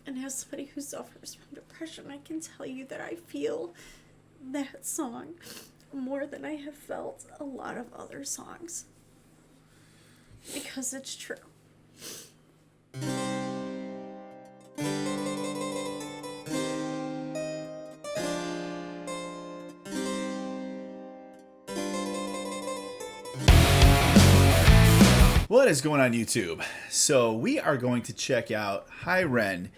And as somebody who suffers from depression, I can tell you that I feel that song more than I have felt a lot of other songs. Because it's true. What is going on YouTube? So we are going to check out Hi Ren.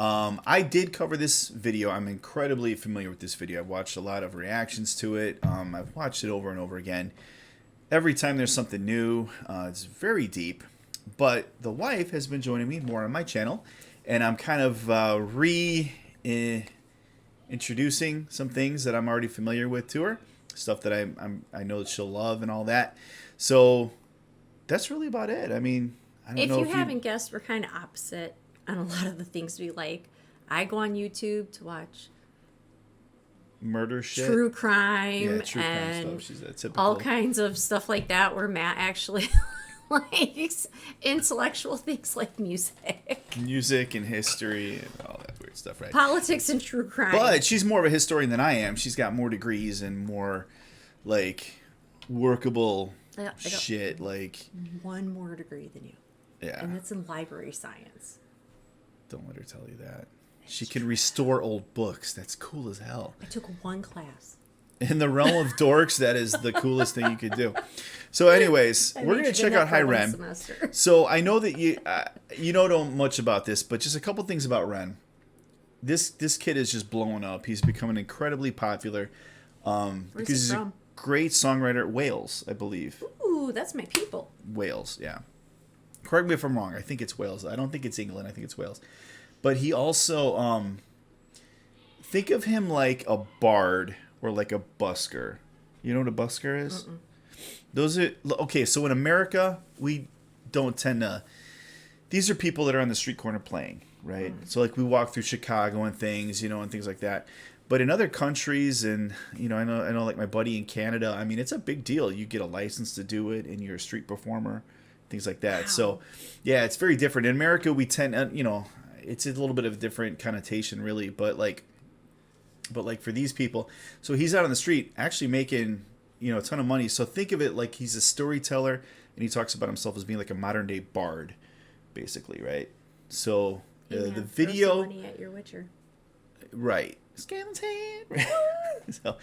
I did cover this video. I'm incredibly familiar with this video. I've watched a lot of reactions to it. I've watched it over and over again. Every time there's something new, it's very deep. But the wife has been joining me more on my channel, and I'm kind of introducing some things that I'm already familiar with to her, stuff that I know that she'll love and all that. So that's really about it. I mean, I don't know if you haven't guessed, we're kind of opposite on a lot of the things we like. I go on YouTube to watch murder shit, true crime, true and crime stuff. She's a typical... all kinds of stuff like that, where Matt actually likes intellectual things like music and history and all that weird stuff, right? Politics and true crime. But she's more of a historian than I am. She's got more degrees and more like workable shit. Like one more degree than you. Yeah, and it's in library science. Don't let her tell you that. She can restore old books. That's cool as hell. I took one class. In the realm of dorks, that is the coolest thing you could do. So anyways, we're going to check out Hi Ren. So I know that you don't know much about this, but just a couple things about Ren. This kid is just blowing up. He's becoming incredibly popular because he's a great songwriter. Wales, I believe. Ooh, that's my people. Wales, yeah. Correct me if I'm wrong. I think it's Wales. I don't think it's England. I think it's Wales. But he also, think of him like a bard or like a busker. You know what a busker is? Mm-mm. Those are, okay, so in America, we don't tend to, these are people that are on the street corner playing, right? So like we walk through Chicago and things, and things like that. But in other countries, and I know like my buddy in Canada, I mean, it's a big deal. You get a license to do it, and you're a street performer, things like that. Wow. So yeah, it's very different. In America, we tend, it's a little bit of a different connotation, really. But like for these people, so he's out on the street actually making, a ton of money. So think of it like he's a storyteller, and he talks about himself as being like a modern day bard, basically, right? So the video, throw some money at your Witcher, right? Scanlan's hand. So,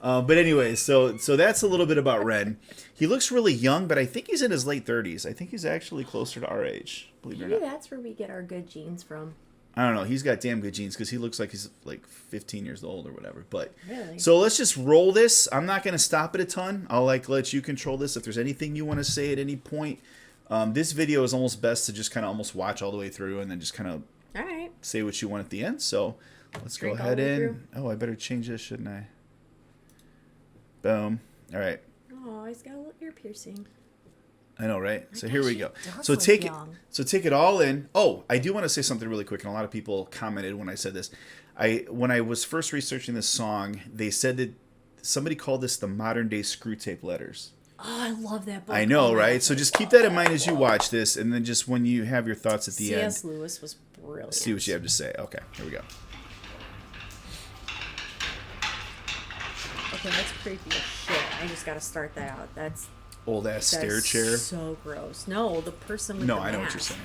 but anyway, so that's a little bit about Ren. He looks really young, but I think he's in his late 30s. I think he's actually closer to our age. Believe it or not. Maybe that's where we get our good genes from. I don't know. He's got damn good genes because he looks like he's like 15 years old or whatever. But really? So let's just roll this. I'm not going to stop it a ton. I'll let you control this. If there's anything you want to say at any point, this video is almost best to just kind of almost watch all the way through and then just kind of say what you want at the end. So let's go ahead in. Oh, I better change this, shouldn't I? Boom. All right. Oh, he's got a little ear piercing. I know, right? So here we go. So take it all in. Oh, I do want to say something really quick, and a lot of people commented when I said this. When I was first researching this song, they said that somebody called this the modern day Screw Tape Letters. Oh, I love that book. I know, right? So just keep that in mind as you watch this, and then just when you have your thoughts at the end. C.S. Lewis was brilliant. See what you have to say. Okay, here we go. Okay, that's creepy as shit. I just got to start that out. That's old ass stair chair. So gross. No, the person with the mask. I know what you're saying.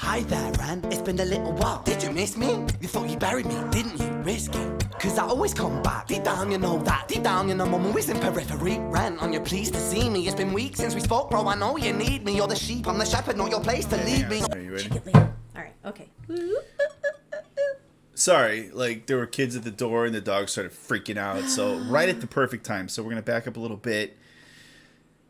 Hi there, Ren. It's been a little while. Did you miss me? You thought you buried me, didn't you? Risky. Cause I always come back. Deep down, you know that. Deep down, you know I'm always in periphery. Ren, on your pleased to see me. It's been weeks since we spoke, bro. I know you need me. You're the sheep, I'm the shepherd, not your place to lead me. Are you ready? Alright, okay. Sorry, like there were kids at the door and the dog started freaking out. So right at the perfect time. So we're gonna back up a little bit.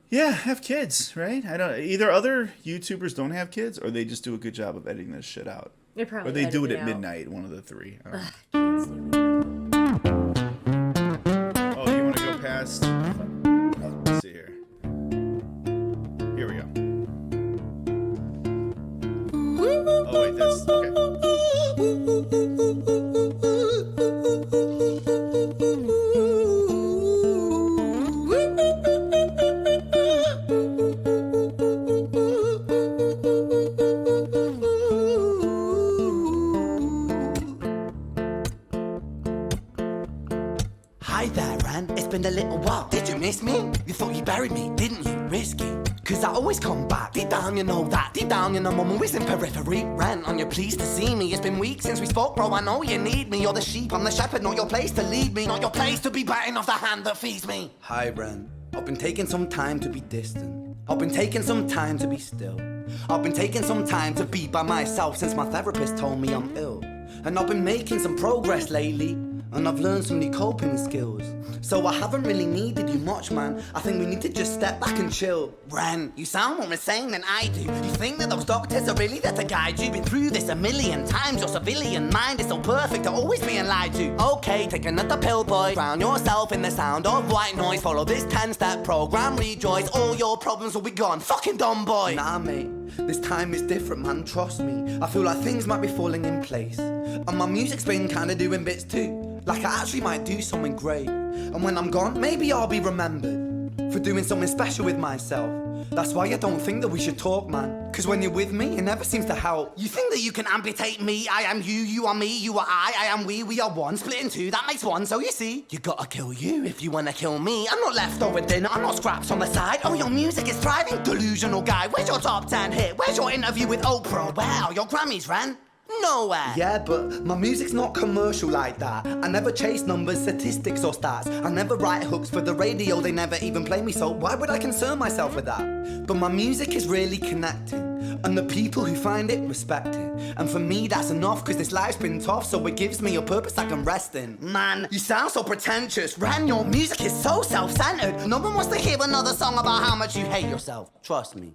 Yeah, have kids, right? I don't. Either other YouTubers don't have kids, or they just do a good job of editing this shit out, They probably or they do it edit at midnight. One of the three. I don't know. Can't stand it. Oh, you want to go past? Let's see here. Here we go. Oh wait, that's okay. Hi there, Ren. It's been a little while. Did you miss me? You thought you buried me, didn't you? Risky. Cause I always come back. Deep down, you know that. Deep down, you know I'm always in periphery. Ren, on your pleased to see me. It's been weeks since we spoke, bro. I know you need me. You're the sheep, I'm the shepherd, not your place to lead me. Not your place to be biting off the hand that feeds me. Hi, Ren. I've been taking some time to be distant. I've been taking some time to be still. I've been taking some time to be by myself since my therapist told me I'm ill. And I've been making some progress lately. And I've learned some new coping skills. So I haven't really needed you much, man. I think we need to just step back and chill. Ren, you sound more insane than I do. You think that those doctors are really there to guide you? Been through this a million times. Your civilian mind is so perfect at always being lied to. Okay, take another pill, boy. Drown yourself in the sound of white noise. Follow this 10-step program, rejoice. All your problems will be gone. Fucking dumb boy. Nah, mate. This time is different, man. Trust me. I feel like things might be falling in place. And my music's been kinda doing bits too. Like I actually might do something great. And when I'm gone, maybe I'll be remembered for doing something special with myself. That's why I don't think that we should talk, man. Cause when you're with me, it never seems to help. You think that you can amputate me? I am you, you are me, you are I am we are one. Split in two, that makes one. So you see, you gotta kill you if you wanna kill me. I'm not leftover dinner, I'm not scraps on the side. Oh, your music is thriving, delusional guy. Where's your top 10 hit? Where's your interview with Oprah? Where are your Grammys, Ren? Nowhere. Yeah, but my music's not commercial like that. I never chase numbers, statistics or stats. I never write hooks for the radio, they never even play me, so why would I concern myself with that? But my music is really connecting, and the people who find it respect it. And for me that's enough, cause this life's been tough, so it gives me a purpose I can rest in. Man, you sound so pretentious. Ren, your music is so self-centered. No one wants to hear another song about how much you hate yourself. Trust me.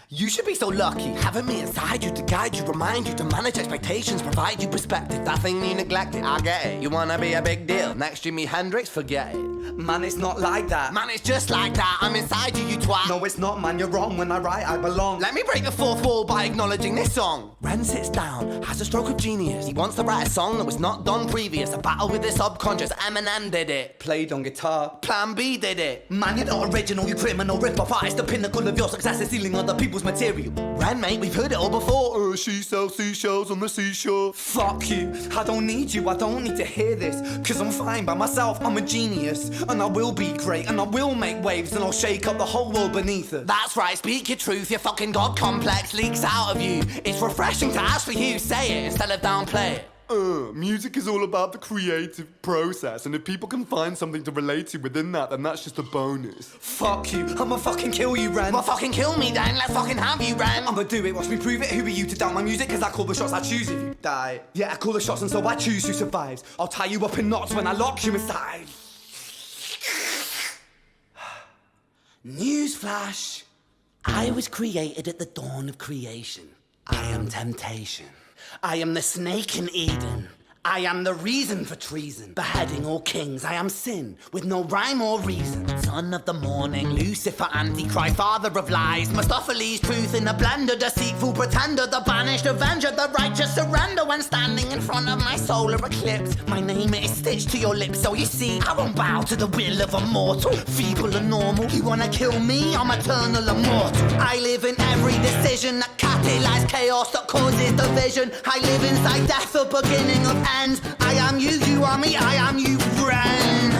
You should be so lucky, having me inside you to guide you, remind you to manage expectations, provide you perspective. That thing you neglected, I get it. You wanna be a big deal, next Jimi Hendrix, forget it. Man, it's not like that. Man, it's just like that. I'm inside you, you twat. No, it's not, man, you're wrong. When I write, I belong. Let me break the fourth wall by acknowledging this song. Ren sits down, has a stroke of genius. He wants to write a song that was not done previous. A battle with the subconscious, Eminem did it. Played on guitar. Plan B did it. Man, you're not original, you criminal rip-off artist. The pinnacle of your success is stealing other people's material. Ren, mate, we've heard it all before. She sells seashells on the seashore. Fuck you, I don't need you, I don't need to hear this. Cause I'm fine by myself, I'm a genius. And I will be great, and I will make waves, and I'll shake up the whole world beneath us. That's right, speak your truth, your fucking God complex leaks out of you. It's refreshing to actually hear you say it instead of downplay it. Music is all about the creative process, and if people can find something to relate to within that, then that's just a bonus. Fuck you, I'ma fucking kill you, Ren. Well, fucking kill me then, let's fucking have you, Ren. I'ma do it, watch me prove it. Who are you to doubt my music? Cause I call the shots, I choose if you die. Yeah, I call the shots and so I choose who survives. I'll tie you up in knots when I lock you inside. Newsflash. I was created at the dawn of creation. I am temptation. I am the snake in Eden. I am the reason for treason, beheading all kings. I am sin, with no rhyme or reason. Son of the morning, Lucifer, Antichrist, father of lies. Mephistopheles, truth in a blender, deceitful pretender, the banished avenger, the righteous surrender. When standing in front of my solar eclipse, my name is stitched to your lips. So you see, I won't bow to the will of a mortal, feeble and normal. You wanna kill me? I'm eternal immortal. I live in every decision that catalyzes chaos, that causes division. I live inside death, the beginning of end. I am you, you are me, I am you, friend.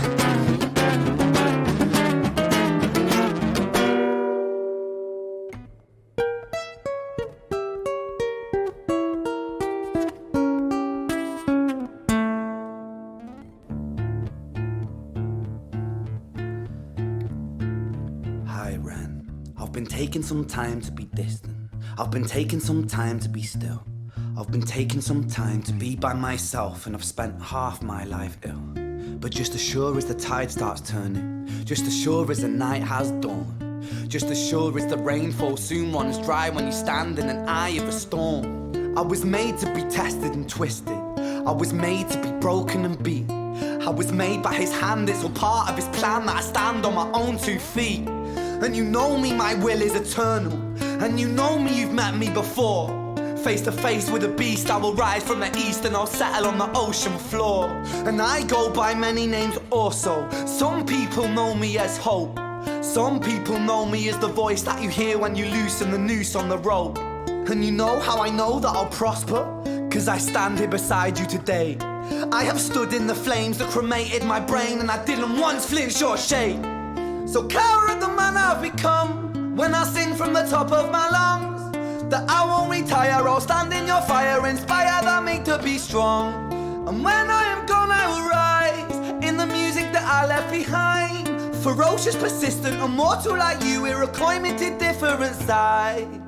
taking some time to be distant. I've been taking some time to be still. I've been taking some time to be by myself, and I've spent half my life ill. But just as sure as the tide starts turning, just as sure as the night has dawned, just as sure as the rainfall soon runs dry when you stand in an eye of a storm. I was made to be tested and twisted. I was made to be broken and beat. I was made by his hand, it's all part of his plan that I stand on my own 2 feet. And you know me, my will is eternal. And you know me, you've met me before. Face to face with a beast, I will rise from the east and I'll settle on the ocean floor. And I go by many names also. Some people know me as hope. Some people know me as the voice that you hear when you loosen the noose on the rope. And you know how I know that I'll prosper? 'Cause I stand here beside you today. I have stood in the flames that cremated my brain, and I didn't once flinch or shake. So cower at the man I've become when I sing from the top of my lungs that I won't retire, I'll stand in your fire, inspire that me to be strong. And when I am gone I will rise in the music that I left behind. Ferocious, persistent, immortal like you, we're a climate different side.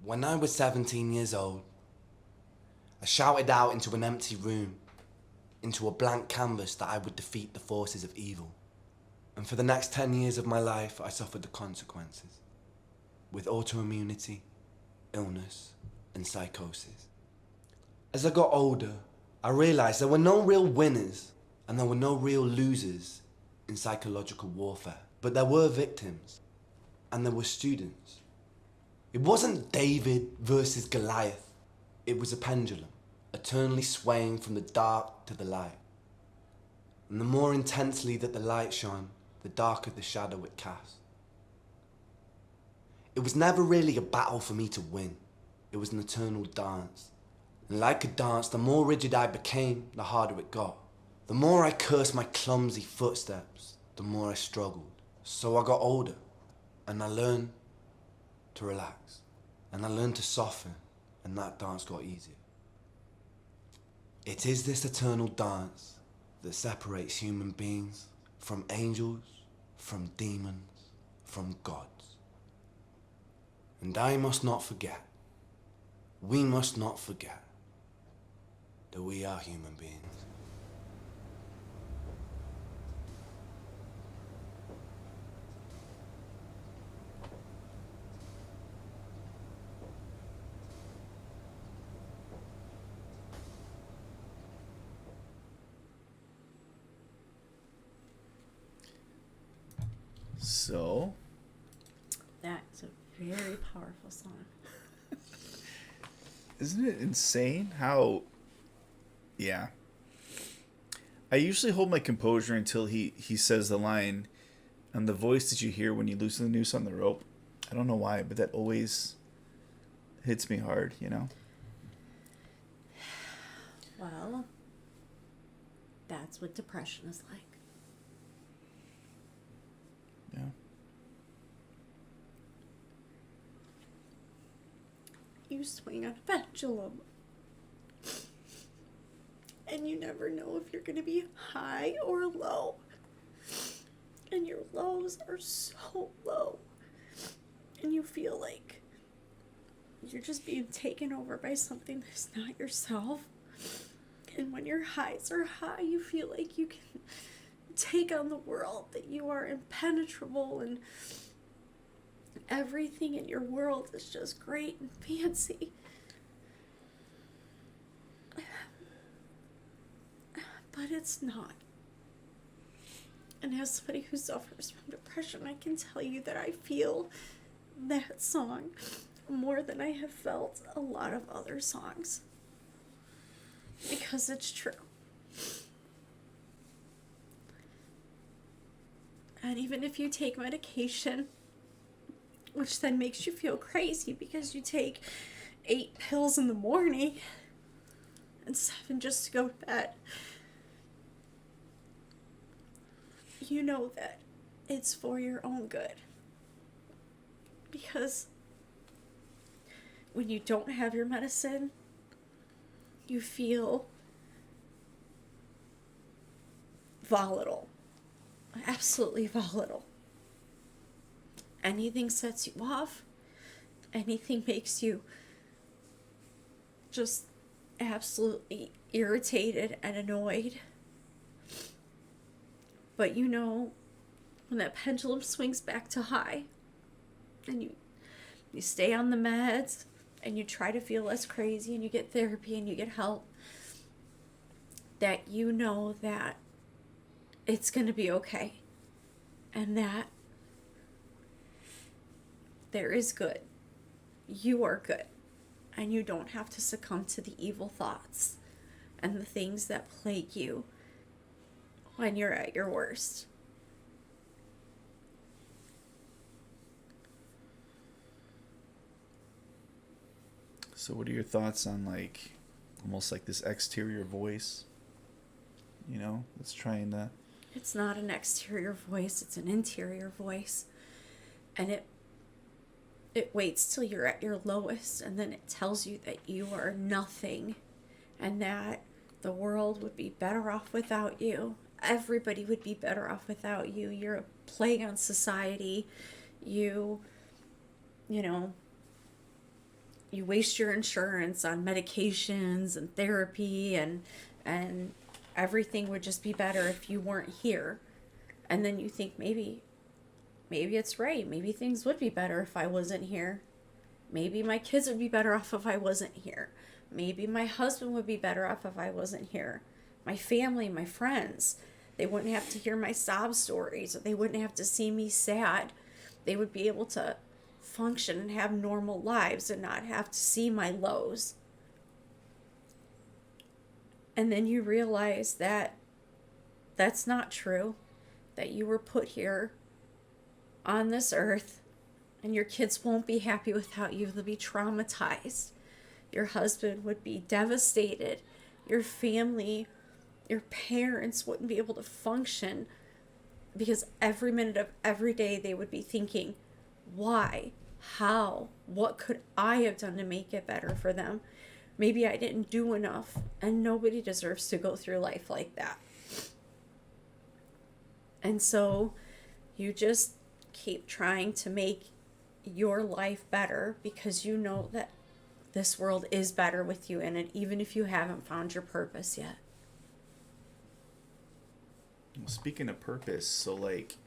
When I was 17 years old, I shouted out into an empty room, into a blank canvas that I would defeat the forces of evil. And for the next 10 years of my life, I suffered the consequences, with autoimmunity, illness, and psychosis. As I got older, I realized there were no real winners and there were no real losers in psychological warfare, but there were victims and there were students. It wasn't David versus Goliath. It was a pendulum, eternally swaying from the dark to the light. And the more intensely that the light shone, the darker the shadow it cast. It was never really a battle for me to win. It was an eternal dance. And like a dance, the more rigid I became, the harder it got. The more I cursed my clumsy footsteps, the more I struggled. So I got older, and I learned to relax, and I learned to soften, and that dance got easier. It is this eternal dance that separates human beings from angels, from demons, from gods. And I must not forget, we must not forget, that we are human beings. So, That's a very powerful song. isn't it insane how... Yeah. I usually hold my composure until he says the line, and the voice that you hear when you loosen the noose on the rope. I don't know why, but that always hits me hard, you know? Well, that's what depression is like. Yeah. You swing on a pendulum. And you never know if you're going to be high or low. And your lows are so low. And you feel like you're just being taken over by something that's not yourself. And when your highs are high, you feel like you can take on the world, that you are impenetrable, and everything in your world is just great and fancy. it's not. And as somebody who suffers from depression, I can tell you that I feel that song more than I have felt a lot of other songs. Because it's true. And even if you take medication, which then makes you feel crazy because you take 8 pills in the morning and 7 just to go to bed, you know that it's for your own good. Because when you don't have your medicine, you feel volatile. Absolutely volatile. Anything sets you off. Anything makes you just absolutely irritated and annoyed. But you know, when that pendulum swings back to high, and you stay on the meds, and you try to feel less crazy, and you get therapy, and you get help, that you know that it's going to be okay. And that there is good. You are good. And you don't have to succumb to the evil thoughts and the things that plague you when you're at your worst. So what are your thoughts on, like, almost like this exterior voice, you know, that's trying to... It's not an exterior voice, it's an interior voice. And it waits till you're at your lowest, and then it tells you that you are nothing, and that the world would be better off without you. Everybody would be better off without you. You're a plague on society. You know, you waste your insurance on medications and therapy, and everything would just be better if you weren't here. And then you think maybe it's right. Maybe things would be better if I wasn't here. Maybe my kids would be better off if I wasn't here. Maybe my husband would be better off if I wasn't here. My family, my friends, they wouldn't have to hear my sob stories. They wouldn't have to see me sad. They would be able to function and have normal lives and not have to see my lows. And then you realize that that's not true. That you were put here on this earth, and your kids won't be happy without you. They'll be traumatized. Your husband would be devastated. Your family, your parents wouldn't be able to function, because every minute of every day they would be thinking, why? How? What could I have done to make it better for them? Maybe I didn't do enough, and nobody deserves to go through life like that. And so you just keep trying to make your life better, because you know that this world is better with you in it, even if you haven't found your purpose yet. Well, speaking of purpose, so, like,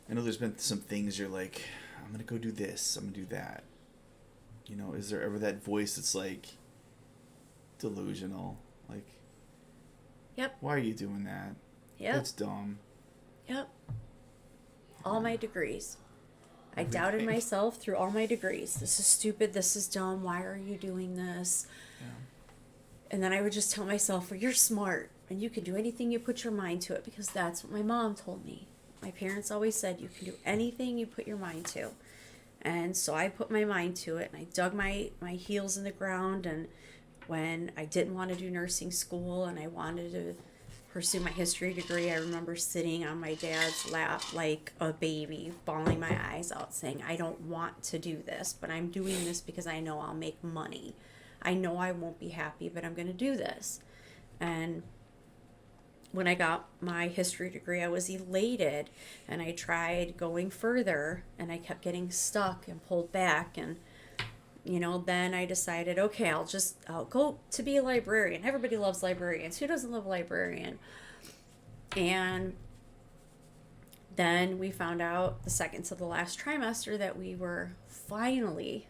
I know there's been some things you're like, I'm going to go do this, I'm going to do that. You know, is there ever that voice that's like delusional? Like, Yep. Why are you doing that? Yep. That's dumb. Yep. All my degrees. I Okay. doubted myself through all my degrees. This is stupid. This is dumb. Why are you doing this? Yeah. And then I would just tell myself, well, you're smart and you can do anything you put your mind to it, because that's what my mom told me. My parents always said, you can do anything you put your mind to. And so I put my mind to it, and I dug my heels in the ground. And when I didn't want to do nursing school and I wanted to pursue my history degree, I remember sitting on my dad's lap like a baby, bawling my eyes out, saying, I don't want to do this, but I'm doing this because I know I'll make money. I know I won't be happy, but I'm going to do this. And when I got my history degree, I was elated, and I tried going further, and I kept getting stuck and pulled back. And you know, then I decided, okay, I'll go to be a librarian. Everybody loves librarians. Who doesn't love a librarian? And then we found out the second to the last trimester that we were finally,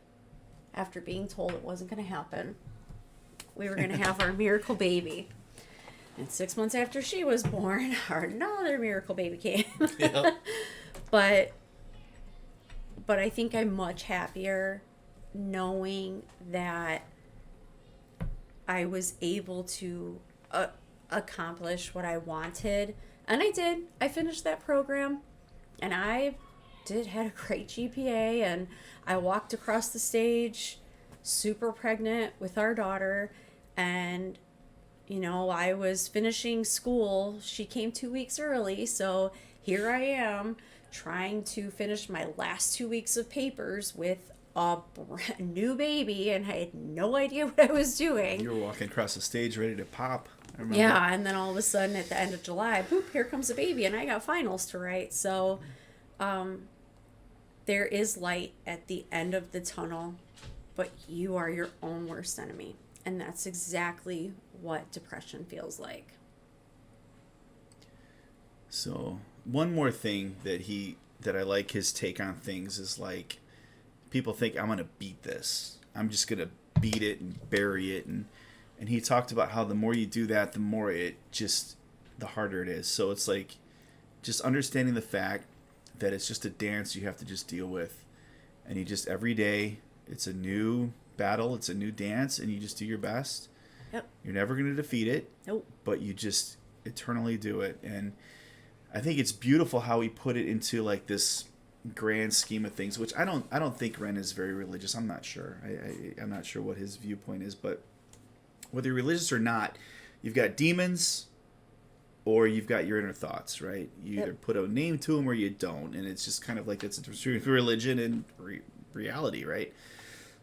after being told it wasn't going to happen, we were going to have our miracle baby. And 6 months after she was born, another miracle baby came. Yep. But I think I'm much happier knowing that I was able to accomplish what I wanted. And I did. I finished that program. And I had a great GPA. And I walked across the stage super pregnant with our daughter. And, you know, I was finishing school. She came 2 weeks early. So here I am trying to finish my last 2 weeks of papers with a brand new baby, and I had no idea what I was doing. You were walking across the stage ready to pop. I remember. Yeah, and then all of a sudden at the end of July, boop, here comes a baby, and I got finals to write. So there is light at the end of the tunnel, but you are your own worst enemy. And that's exactly what depression feels like. So one more thing that I like his take on things is like, people think I'm gonna beat this. I'm just gonna beat it and bury it, and he talked about how the more you do that, the more the harder it is. So it's like just understanding the fact that it's just a dance you have to just deal with, and you just every day it's a new battle, it's a new dance, and you just do your best. Yep. You're never gonna defeat it. Nope. But you just eternally do it, and I think it's beautiful how he put it into like this grand scheme of things, which I don't think Ren is very religious. I'm not sure. I'm not sure what his viewpoint is, but whether you're religious or not, you've got demons or you've got your inner thoughts, right? You either put a name to them or you don't, and it's just kind of like that's the difference between religion and reality, right?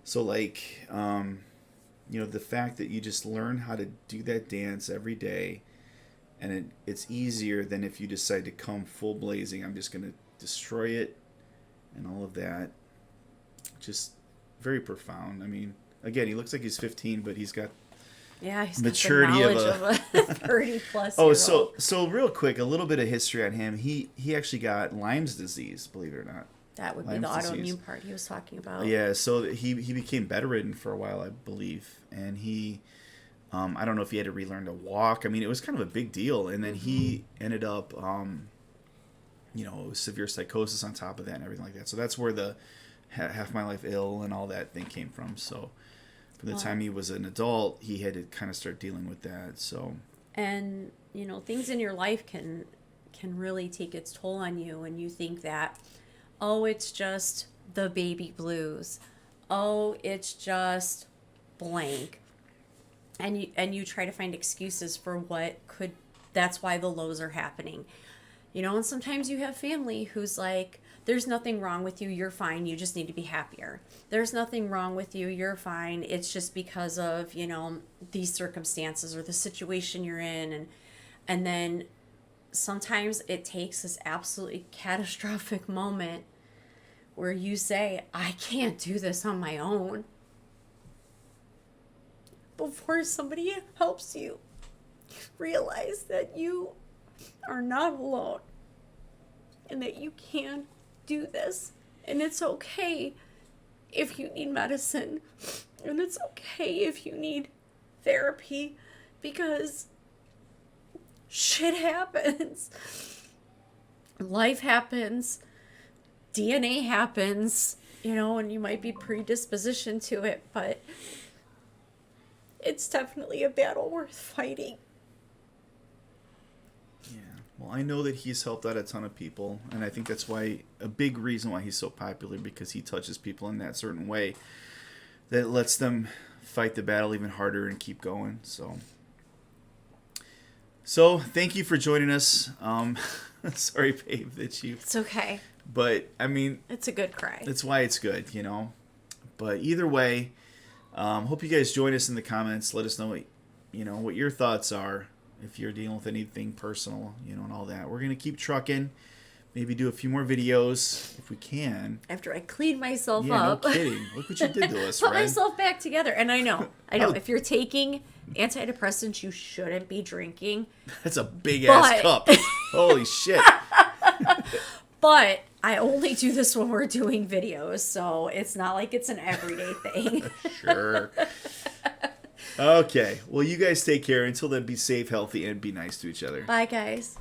So like, you know, the fact that you just learn how to do that dance every day, and it's easier than if you decide to come full blazing. I'm just going to destroy it. And all of that, just very profound. I mean, again, he looks like he's 15, but he's got maturity got the knowledge of a 30 plus. Oh, so real quick, a little bit of history on him. He actually got Lyme's disease, believe it or not. That would Lyme's be the disease. autoimmune part he was talking about. Yeah, so he became bedridden for a while, I believe, and he, I don't know if he had to relearn to walk. I mean, it was kind of a big deal, and then he ended up. You know, severe psychosis on top of that and everything like that. So that's where the Half My Life Ill and all that thing came from. So from the time he was an adult, he had to kind of start dealing with that. So, and you know, things in your life can really take its toll on you, and you think that, oh, it's just the baby blues, oh, it's just blank, and you try to find excuses for what could. That's why the lows are happening. You know, and sometimes you have family who's like, there's nothing wrong with you, you're fine, you just need to be happier. There's nothing wrong with you, you're fine, it's just because of, you know, these circumstances or the situation you're in. And then sometimes it takes this absolutely catastrophic moment where you say, I can't do this on my own, before somebody helps you realize that you are not alone and that you can do this, and it's okay if you need medicine, and it's okay if you need therapy, because shit happens, life happens, DNA happens, you know, and you might be predispositioned to it, but it's definitely a battle worth fighting. Well, I know that he's helped out a ton of people, and I think that's why a big reason why he's so popular, because he touches people in that certain way that lets them fight the battle even harder and keep going. So thank you for joining us. Sorry, babe, that you. It's okay. But I mean, it's a good cry. That's why it's good, you know. But either way, hope you guys join us in the comments. Let us know what your thoughts are. If you're dealing with anything personal, you know, and all that. We're going to keep trucking. Maybe do a few more videos if we can. After I clean myself yeah, up. No kidding. Look what you did to us, Put Ren. myself back together. And I know. If you're taking antidepressants, you shouldn't be drinking. That's a big-ass cup. Holy shit. But I only do this when we're doing videos, so it's not like it's an everyday thing. Sure. Okay. Well, you guys take care. Until then, be safe, healthy, and be nice to each other. Bye, guys.